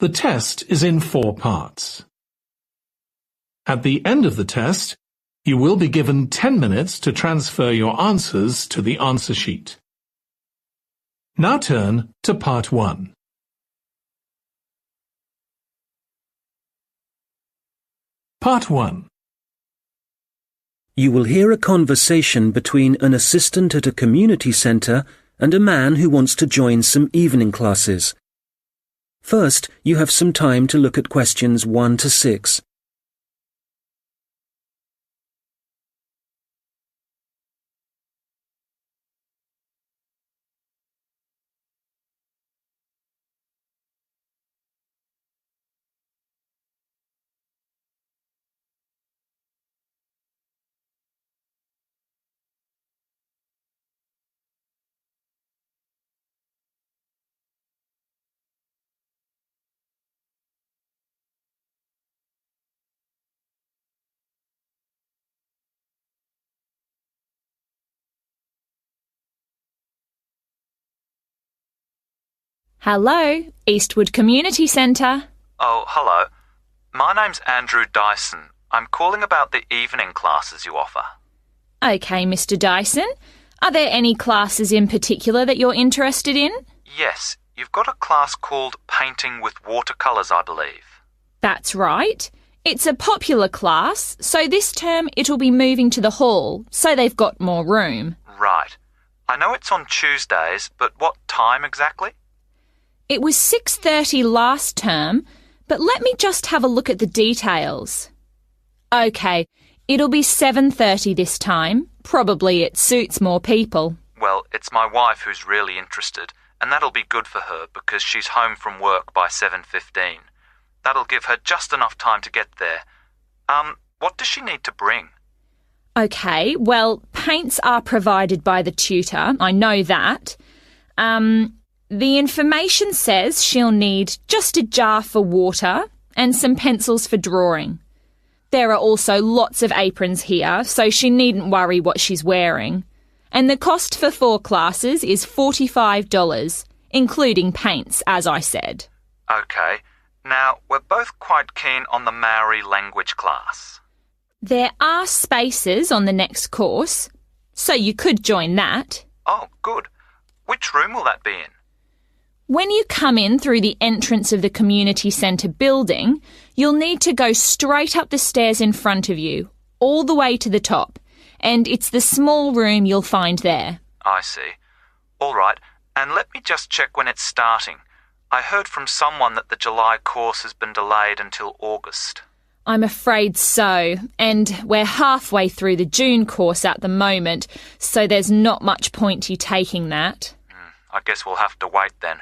The test is in 4 parts. At the end of the test, you will be given 10 minutes to transfer your answers to the answer sheet. Now turn to Part 1. Part 1. You will hear a conversation between an assistant at a community centre and a man who wants to join some evening classes. First, you have some time to look at questions 1 to 6. Hello, Eastwood Community Centre. Oh, hello. My name's Andrew Dyson. I'm calling about the evening classes you offer. OK, Mr Dyson. Are there any classes in particular that you're interested in? Yes, you've got a class called Painting with Watercolours, I believe. That's right. It's a popular class, so this term it'll be moving to the hall, so they've got more room. Right. I know it's on Tuesdays, but what time exactly? It was 6:30 last term, but let me just have a look at the details. OK, it'll be 7:30 this time. Probably it suits more people. Well, it's my wife who's really interested, and that'll be good for her because she's home from work by 7:15. That'll give her just enough time to get there. What does she need to bring? OK, well, paints are provided by the tutor, I know that. The information says she'll need just a jar for water and some pencils for drawing. There are also lots of aprons here, so she needn't worry what she's wearing. And the cost for 4 classes is $45, including paints, as I said. OK. Now, we're both quite keen on the Maori language class. There are spaces on the next course, so you could join that. Oh, good. Which room will that be in? When you come in through the entrance of the community centre building, you'll need to go straight up the stairs in front of you, all the way to the top, and it's the small room you'll find there. I see. All right, and let me just check when it's starting. I heard from someone that the July course has been delayed until August. I'm afraid so, and we're halfway through the June course at the moment, so there's not much point you taking that. I guess we'll have to wait then.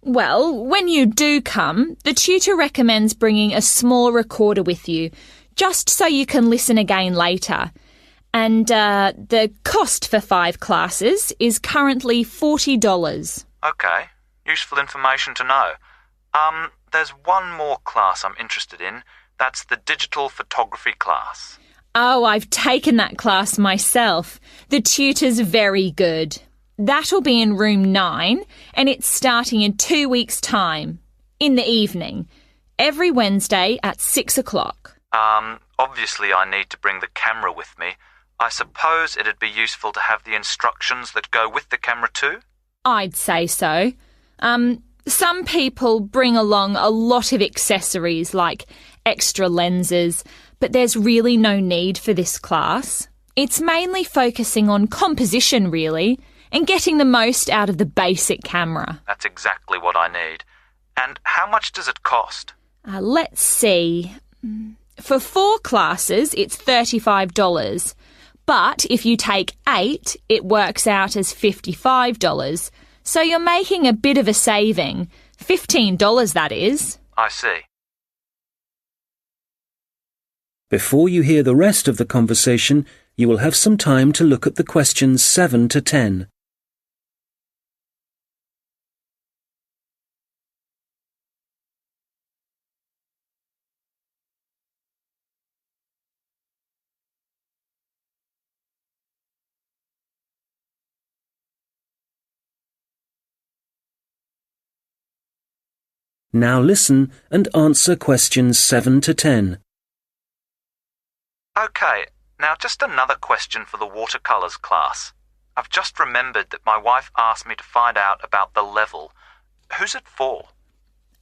Well, when you do come, the tutor recommends bringing a small recorder with you, just so you can listen again later. And the cost for 5 classes is currently $40. OK, useful information to know. There's one more class I'm interested in. That's the digital photography class. Oh, I've taken that class myself. The tutor's very good. That'll be in room 9, and it's starting in 2 weeks' time, in the evening, every Wednesday at 6 o'clock. Obviously I need to bring the camera with me. I suppose it'd be useful to have the instructions that go with the camera too? I'd say so. Some people bring along a lot of accessories like extra lenses, but there's really no need for this class. It's mainly focusing on composition, really, and getting the most out of the basic camera. That's exactly what I need. And how much does it cost? Let's see. For 4 classes, it's $35. But if you take 8, it works out as $55. So you're making a bit of a saving. $15, that is. I see. Before you hear the rest of the conversation, you will have some time to look at the questions 7 to 10. Now listen and answer questions 7 to 10. OK, now just another question for the watercolours class. I've just remembered that my wife asked me to find out about the level. Who's it for?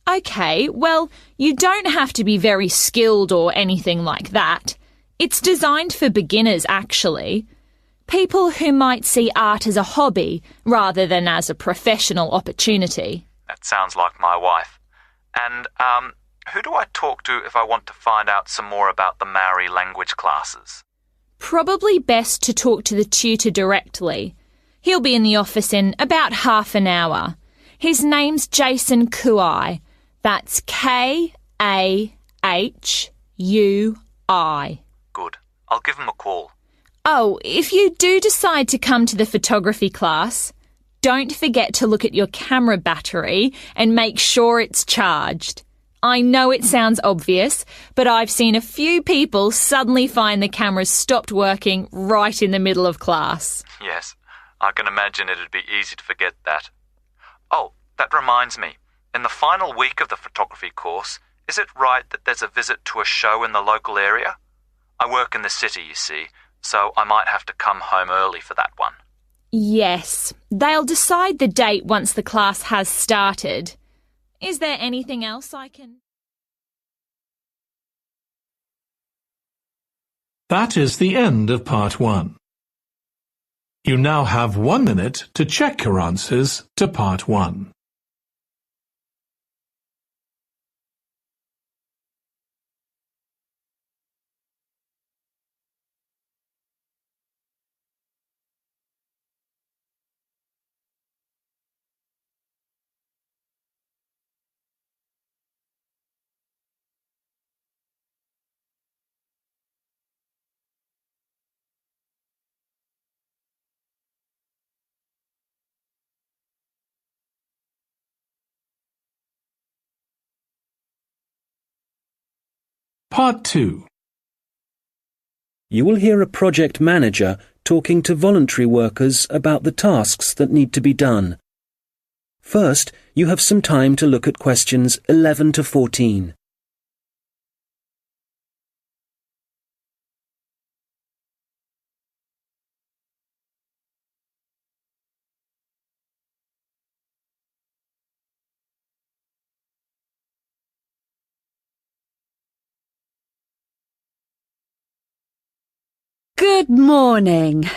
OK, well, you don't have to be very skilled or anything like that. It's designed for beginners, actually. People who might see art as a hobby rather than as a professional opportunity. That sounds like my wife. And, who do I talk to if I want to find out some more about the Maori language classes? Probably best to talk to the tutor directly. He'll be in the office in about half an hour. His name's Jason Kuai. That's K-A-H-U-I. Good. I'll give him a call. Oh, if you do decide to come to the photography class, don't forget to look at your camera battery and make sure it's charged. I know it sounds obvious, but I've seen a few people suddenly find the cameras stopped working right in the middle of class. Yes, I can imagine it'd be easy to forget that. Oh, that reminds me. In the final week of the photography course, is it right that there's a visit to a show in the local area? I work in the city, you see, so I might have to come home early for that one. Yes, they'll decide the date once the class has started. Is there anything else I can... That is the end of part 1. You now have 1 minute to check your answers to part 1. Part 2. You will hear a project manager talking to voluntary workers about the tasks that need to be done. First, you have some time to look at questions 11 to 14. Good morning.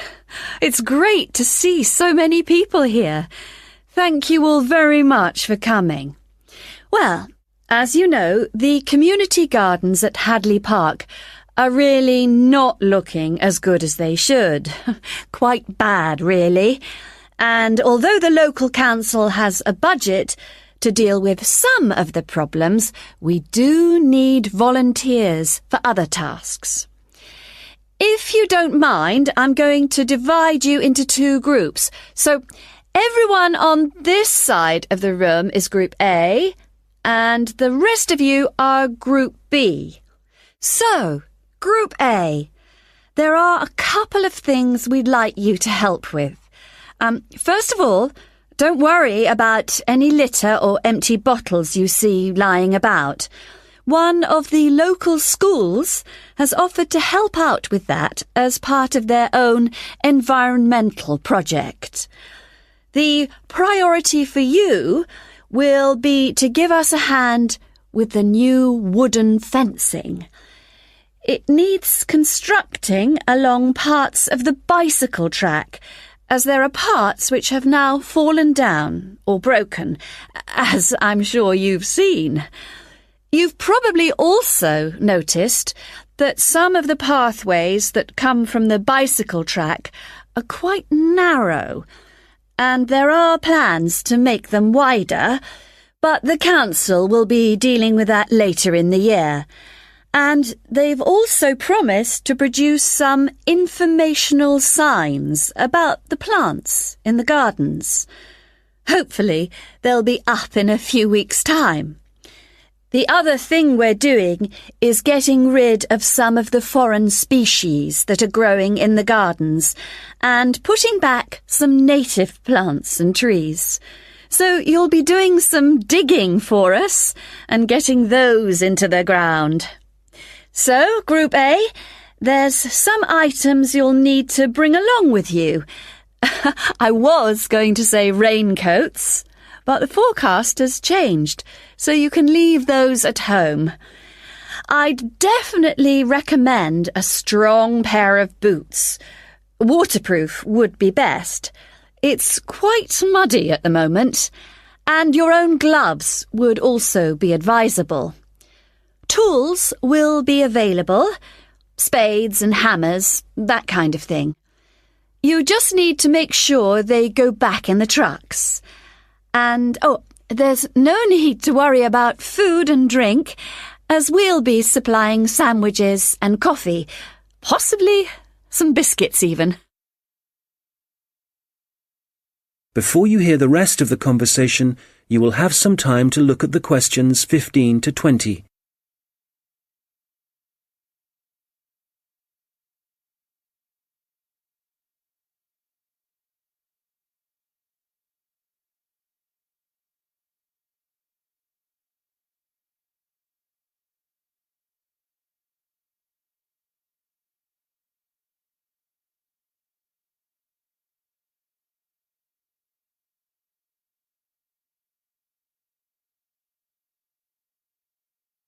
It's great to see so many people here. Thank you all very much for coming. Well, as you know, the community gardens at Hadley Park are really not looking as good as they should. Quite bad, really. And although the local council has a budget to deal with some of the problems, we do need volunteers for other tasks. If you don't mind, I'm going to divide you into 2 groups. So everyone on this side of the room is Group A, and the rest of you are Group B. So, Group A, there are a couple of things we'd like you to help with. First of all, don't worry about any litter or empty bottles you see lying about. One of the local schools has offered to help out with that as part of their own environmental project. The priority for you will be to give us a hand with the new wooden fencing. It needs constructing along parts of the bicycle track, as there are parts which have now fallen down or broken, as I'm sure you've seen. You've probably also noticed that some of the pathways that come from the bicycle track are quite narrow, and there are plans to make them wider, but the council will be dealing with that later in the year. And they've also promised to produce some informational signs about the plants in the gardens. Hopefully, they'll be up in a few weeks' time. The other thing we're doing is getting rid of some of the foreign species that are growing in the gardens and putting back some native plants and trees. So you'll be doing some digging for us and getting those into the ground. So, Group A, there's some items you'll need to bring along with you. I was going to say raincoats, but the forecast has changed, so you can leave those at home. I'd definitely recommend a strong pair of boots. Waterproof would be best. It's quite muddy at the moment, and your own gloves would also be advisable. Tools will be available, spades and hammers, that kind of thing. You just need to make sure they go back in the trucks. And, there's no need to worry about food and drink, as we'll be supplying sandwiches and coffee, possibly some biscuits even. Before you hear the rest of the conversation, you will have some time to look at the questions 15 to 20.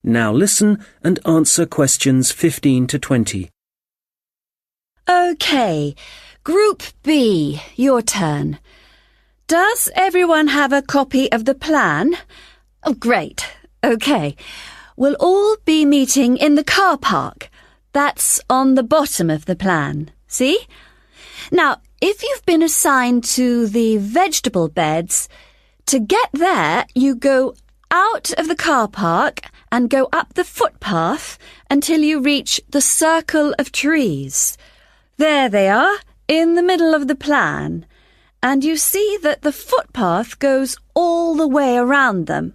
Now listen and answer questions 15 to 20. OK, Group B, your turn. Does everyone have a copy of the plan? Oh, great. OK. We'll all be meeting in the car park. That's on the bottom of the plan. See? Now, if you've been assigned to the vegetable beds, to get there, you go out of the car park and go up the footpath until you reach the circle of trees. There they are, in the middle of the plan. And you see that the footpath goes all the way around them.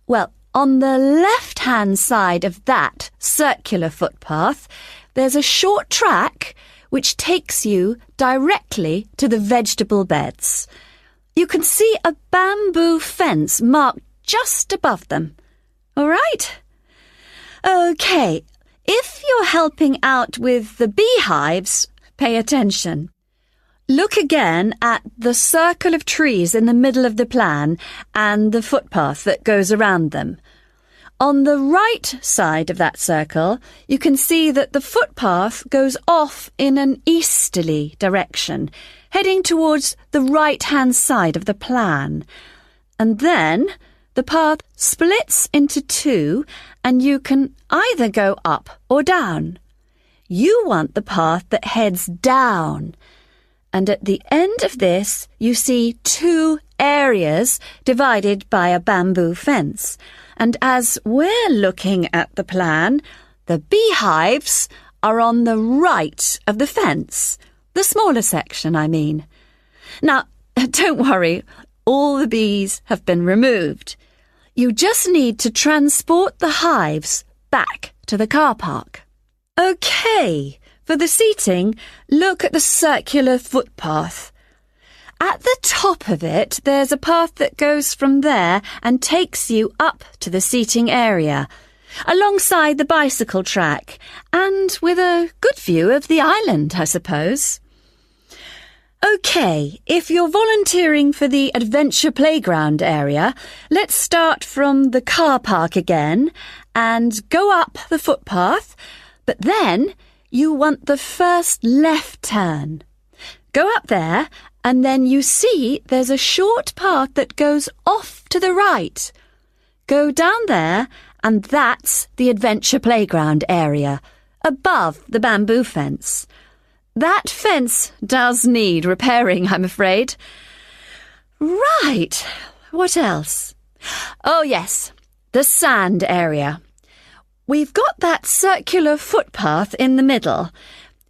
Well, on the left-hand side of that circular footpath, there's a short track which takes you directly to the vegetable beds. You can see a bamboo fence marked just above them. All right? OK, if you're helping out with the beehives, pay attention. Look again at the circle of trees in the middle of the plan and the footpath that goes around them. On the right side of that circle, you can see that the footpath goes off in an easterly direction, heading towards the right-hand side of the plan. And then the path splits into two, and you can either go up or down. You want the path that heads down. And at the end of this, you see two areas divided by a bamboo fence. And as we're looking at the plan, the beehives are on the right of the fence. The smaller section, I mean. Now, don't worry, all the bees have been removed. You just need to transport the hives back to the car park. OK, for the seating, look at the circular footpath. At the top of it, there's a path that goes from there and takes you up to the seating area, alongside the bicycle track, and with a good view of the island, I suppose. OK, if you're volunteering for the adventure playground area, let's start from the car park again and go up the footpath, but then you want the first left turn. Go up there, and then you see there's a short path that goes off to the right. Go down there, and that's the adventure playground area, above the bamboo fence. That fence does need repairing, I'm afraid. Right, what else? Oh, yes, the sand area. We've got that circular footpath in the middle.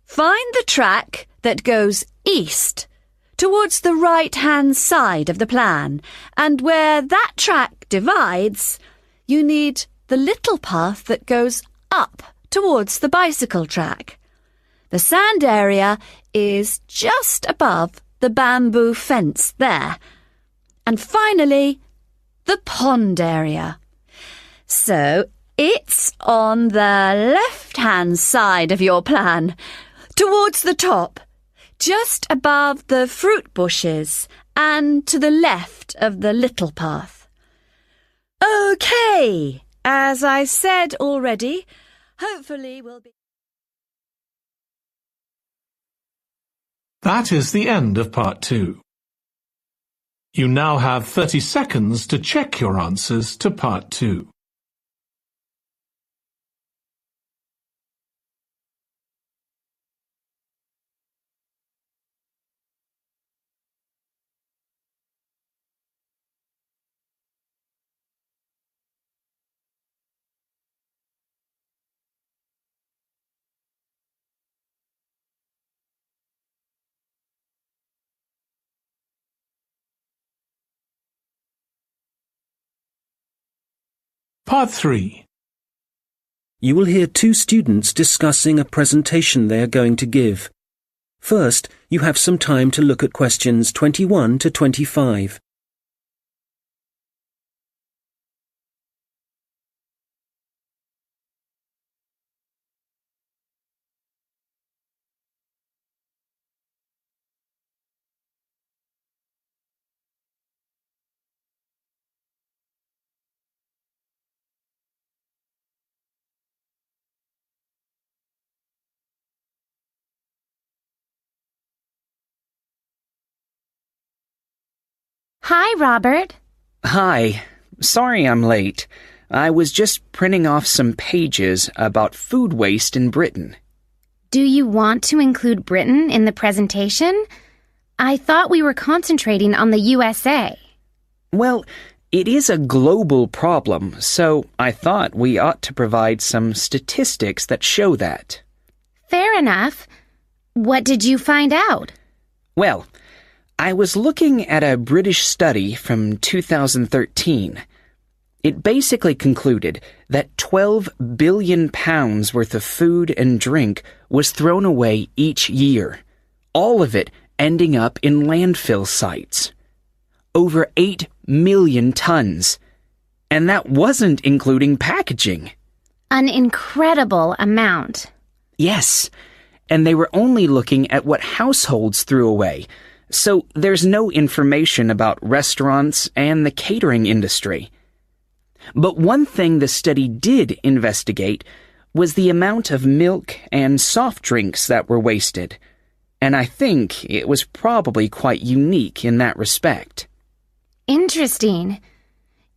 Find the track that goes east, towards the right-hand side of the plan, and where that track divides, you need the little path that goes up towards the bicycle track. The sand area is just above the bamboo fence there. and finally, the pond area. So, it's on the left-hand side of your plan, towards the top, just above the fruit bushes and to the left of the little path. OK, as I said already, hopefully we'll be... That is the end of part 2. You now have 30 seconds to check your answers to part 2. Part 3. You will hear two students discussing a presentation they are going to give. First, you have some time to look at questions 21 to 25. Hi, Robert. Hi. Sorry I'm late. I was just printing off some pages about food waste in Britain. Do you want to include Britain in the presentation? I thought we were concentrating on the USA. Well, it is a global problem, so I thought we ought to provide some statistics that show that. Fair enough. What did you find out? Well, I was looking at a British study from 2013. It basically concluded that 12 billion pounds worth of food and drink was thrown away each year, all of it ending up in landfill sites. Over 8 million tons. And that wasn't including packaging. An incredible amount. Yes, and they were only looking at what households threw away, so there's no information about restaurants and the catering industry. But one thing the study did investigate was the amount of milk and soft drinks that were wasted, and I think it was probably quite unique in that respect. Interesting.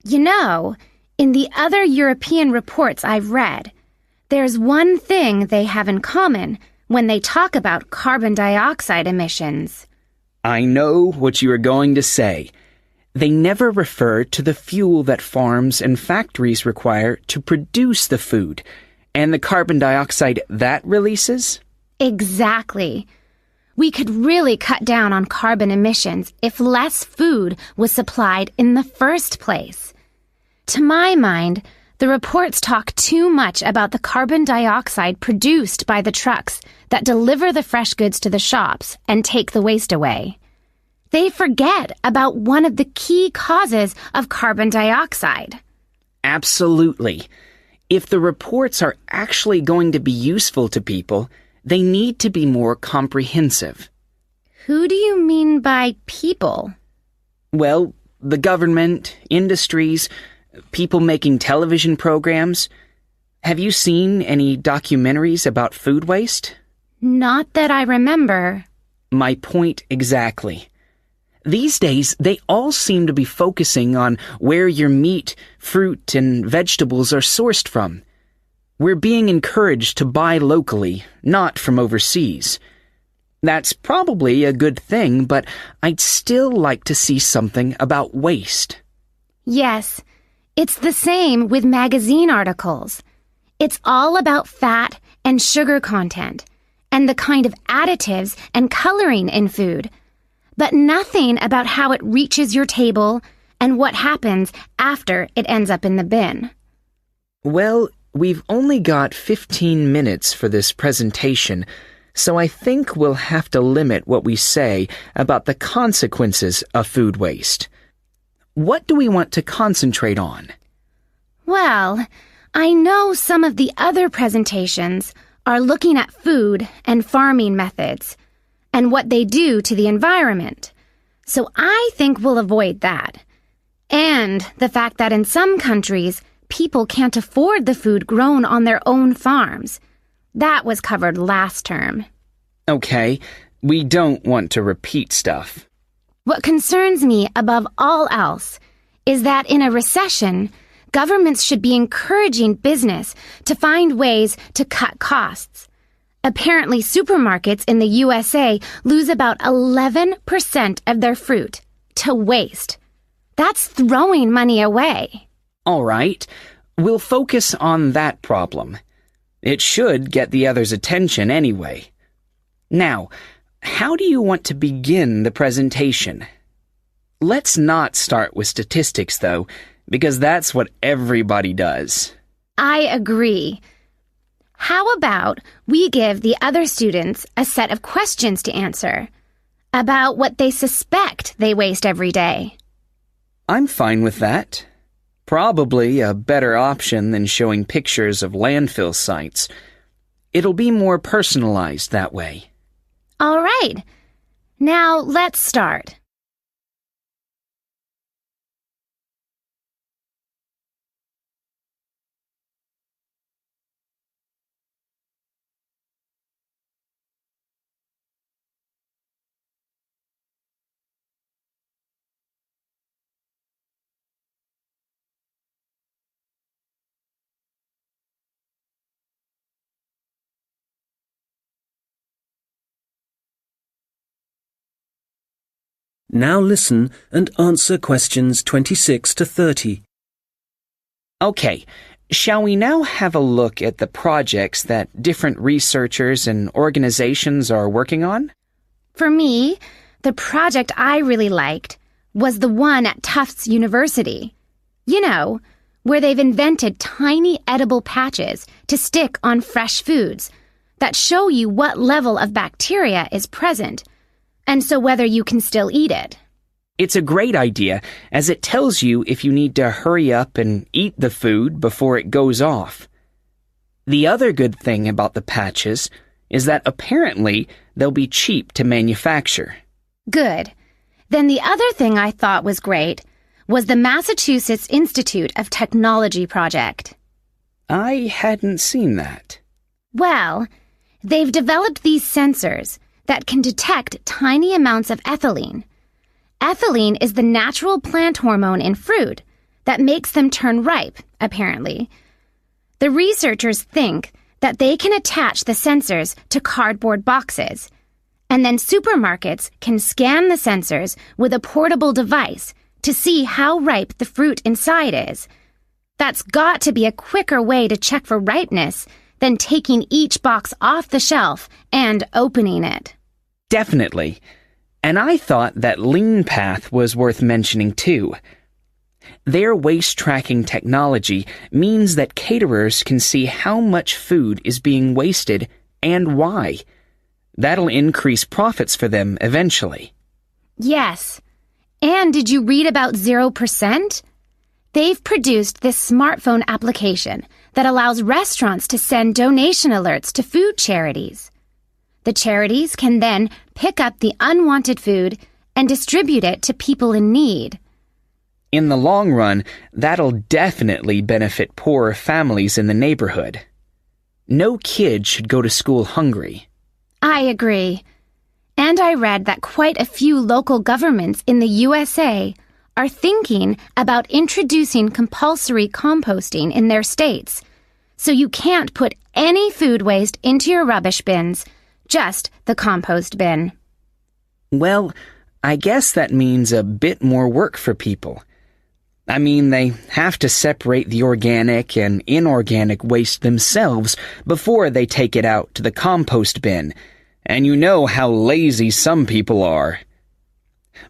You know, in the other European reports I've read, there's one thing they have in common when they talk about carbon dioxide emissions. I know what you are going to say. They never refer to the fuel that farms and factories require to produce the food, and the carbon dioxide that releases? Exactly. We could really cut down on carbon emissions if less food was supplied in the first place. To my mind, the reports talk too much about the carbon dioxide produced by the trucks that deliver the fresh goods to the shops and take the waste away. They forget about one of the key causes of carbon dioxide. Absolutely. If the reports are actually going to be useful to people, they need to be more comprehensive. Who do you mean by people? Well, the government, industries, people making television programs. Have you seen any documentaries about food waste? Not that I remember. My point exactly. These days, they all seem to be focusing on where your meat, fruit, and vegetables are sourced from. We're being encouraged to buy locally, not from overseas. That's probably a good thing, but I'd still like to see something about waste. Yes, it's the same with magazine articles. It's all about fat and sugar content, and the kind of additives and coloring in food, but nothing about how it reaches your table and what happens after it ends up in the bin. Well, we've only got 15 minutes for this presentation, so I think we'll have to limit what we say about the consequences of food waste. What do we want to concentrate on? Well, I know some of the other presentations are looking at food and farming methods and what they do to the environment. So I think we'll avoid that. And the fact that in some countries, people can't afford the food grown on their own farms. That was covered last term. Okay, we don't want to repeat stuff. What concerns me above all else is that in a recession, governments should be encouraging business to find ways to cut costs. Apparently, supermarkets in the USA lose about 11% of their fruit to waste. That's throwing money away. All right, we'll focus on that problem. It should get the others' attention anyway. Now, how do you want to begin the presentation? Let's not start with statistics, though, because that's what everybody does. I agree. How about we give the other students a set of questions to answer about what they suspect they waste every day? I'm fine with that. Probably a better option than showing pictures of landfill sites. It'll be more personalized that way. All right. Now let's start. Now listen and answer questions 26 to 30. Okay, shall we now have a look at the projects that different researchers and organizations are working on? For me, the project I really liked was the one at Tufts University. You know, where they've invented tiny edible patches to stick on fresh foods that show you what level of bacteria is present, and so whether you can still eat it. It's a great idea, as it tells you if you need to hurry up and eat the food before it goes off. The other good thing about the patches is that apparently they'll be cheap to manufacture. Good. Then the other thing I thought was great was the Massachusetts Institute of Technology project. I hadn't seen that. Well, they've developed these sensors that can detect tiny amounts of ethylene. Ethylene is the natural plant hormone in fruit that makes them turn ripe, apparently. The researchers think that they can attach the sensors to cardboard boxes, and then supermarkets can scan the sensors with a portable device to see how ripe the fruit inside is. That's got to be a quicker way to check for ripeness than taking each box off the shelf and opening it. Definitely. And I thought that Lean Path was worth mentioning too. Their waste tracking technology means that caterers can see how much food is being wasted and why. That'll increase profits for them eventually. Yes. And did you read about 0%? They've produced this smartphone application that allows restaurants to send donation alerts to food charities. The charities can then pick up the unwanted food and distribute it to people in need. In the long run, that'll definitely benefit poorer families in the neighborhood. No kid should go to school hungry. I agree. And I read that quite a few local governments in the USA are thinking about introducing compulsory composting in their states. So you can't put any food waste into your rubbish bins, just the compost bin. Well, I guess that means a bit more work for people. I mean, they have to separate the organic and inorganic waste themselves before they take it out to the compost bin, and you know how lazy some people are.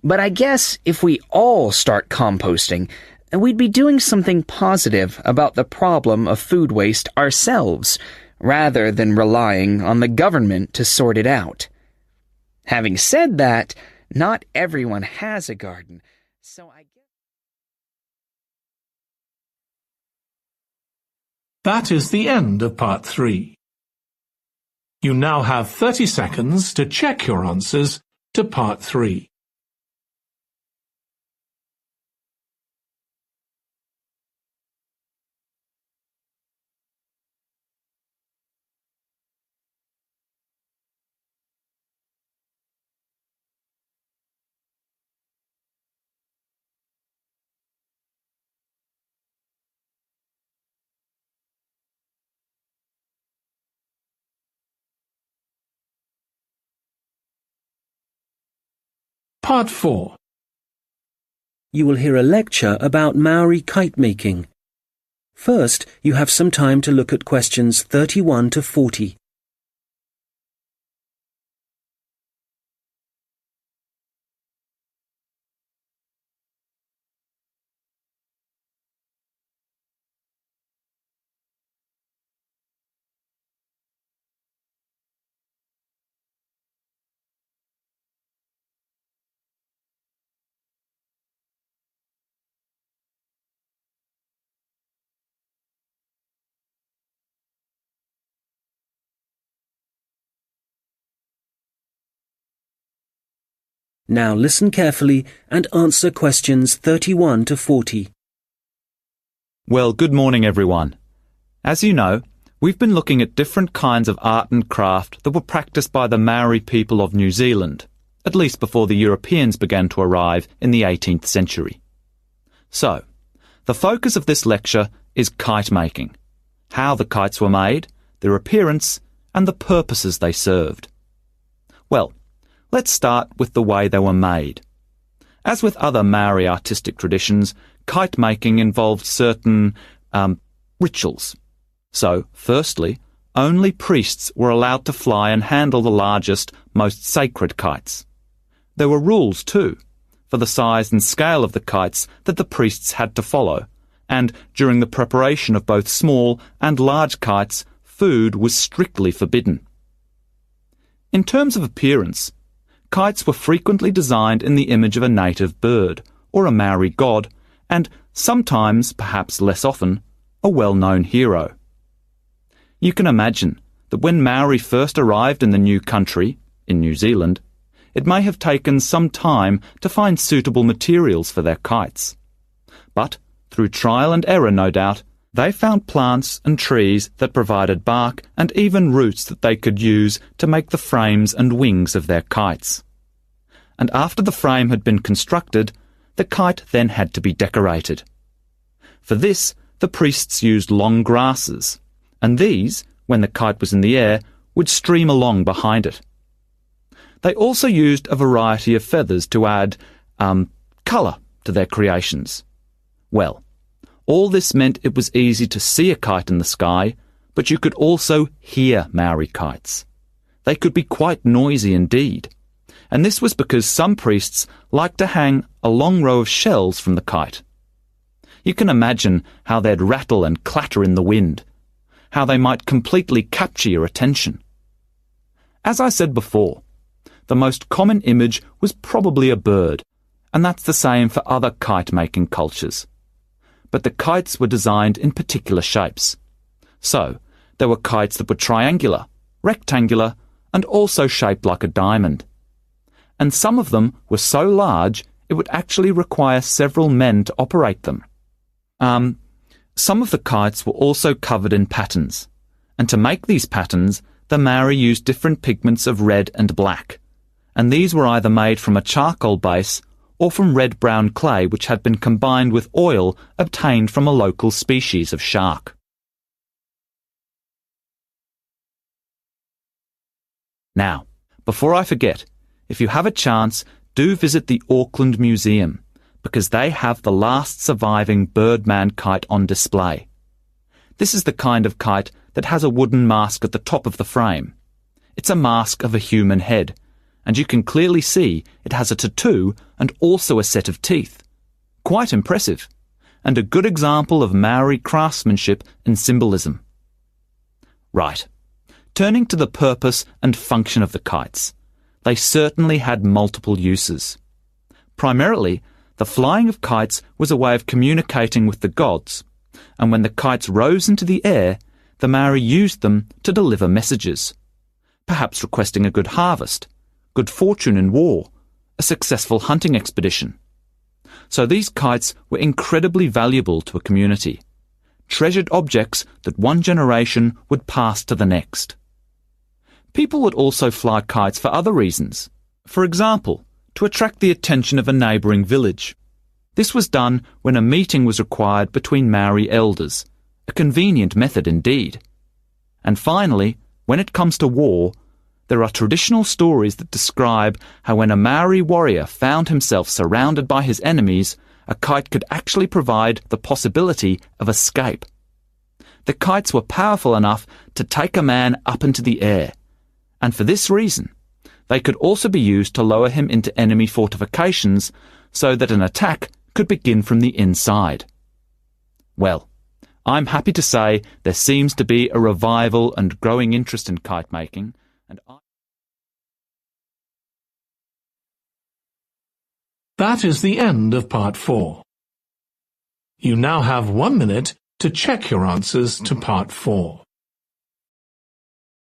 But I guess if we all start composting, we'd be doing something positive about the problem of food waste ourselves, rather than relying on the government to sort it out. Having said that, not everyone has a garden, so I That is the end of part 3. You now have 30 seconds to check your answers to part 3. Part 4. You will hear a lecture about Maori kite making. First, you have some time to look at questions 31 to 40. Now listen carefully and answer questions 31 to 40. Well, good morning, everyone. As you know, we've been looking at different kinds of art and craft that were practiced by the Maori people of New Zealand, at least before the Europeans began to arrive in the 18th century. So, the focus of this lecture is kite making, how the kites were made, their appearance, and the purposes they served. Well, let's start with the way they were made. As with other Maori artistic traditions, kite making involved certain rituals. So, firstly, only priests were allowed to fly and handle the largest, most sacred kites. There were rules, too, for the size and scale of the kites that the priests had to follow, and during the preparation of both small and large kites, food was strictly forbidden. In terms of appearance, kites were frequently designed in the image of a native bird, or a Maori god, and sometimes, perhaps less often, a well-known hero. You can imagine that when Maori first arrived in the new country, in New Zealand, it may have taken some time to find suitable materials for their kites. But, through trial and error no doubt, they found plants and trees that provided bark and even roots that they could use to make the frames and wings of their kites. And after the frame had been constructed, the kite then had to be decorated. For this, the priests used long grasses, and these, when the kite was in the air, would stream along behind it. They also used a variety of feathers to add colour to their creations. Well, all this meant it was easy to see a kite in the sky, but you could also hear Maori kites. They could be quite noisy indeed, and this was because some priests liked to hang a long row of shells from the kite. You can imagine how they'd rattle and clatter in the wind, how they might completely capture your attention. As I said before, the most common image was probably a bird, and that's the same for other kite-making cultures. But the kites were designed in particular shapes. So, there were kites that were triangular, rectangular, and also shaped like a diamond. And some of them were so large it would actually require several men to operate them. Some of the kites were also covered in patterns, and to make these patterns, the Maori used different pigments of red and black, and these were either made from a charcoal base or from red-brown clay which had been combined with oil obtained from a local species of shark. Now, before I forget, if you have a chance, do visit the Auckland Museum, because they have the last surviving Birdman kite on display. This is the kind of kite that has a wooden mask at the top of the frame. It's a mask of a human head, and you can clearly see it has a tattoo and also a set of teeth. Quite impressive, and a good example of Maori craftsmanship and symbolism. Right, turning to the purpose and function of the kites. They certainly had multiple uses. Primarily, the flying of kites was a way of communicating with the gods, And when the kites rose into the air, the Maori used them to deliver messages, perhaps requesting a good harvest, good fortune in war, a successful hunting expedition. So these kites were incredibly valuable to a community, treasured objects that one generation would pass to the next. People would also fly kites for other reasons. For example, to attract the attention of a neighbouring village. This was done when a meeting was required between Maori elders, a convenient method indeed. And finally, when it comes to war, there are traditional stories that describe how when a Maori warrior found himself surrounded by his enemies, a kite could actually provide the possibility of escape. The kites were powerful enough to take a man up into the air, and for this reason, they could also be used to lower him into enemy fortifications so that an attack could begin from the inside. Well, I'm happy to say there seems to be a revival and growing interest in kite making, and That is the end of part 4. You now have 1 minute to check your answers to part 4.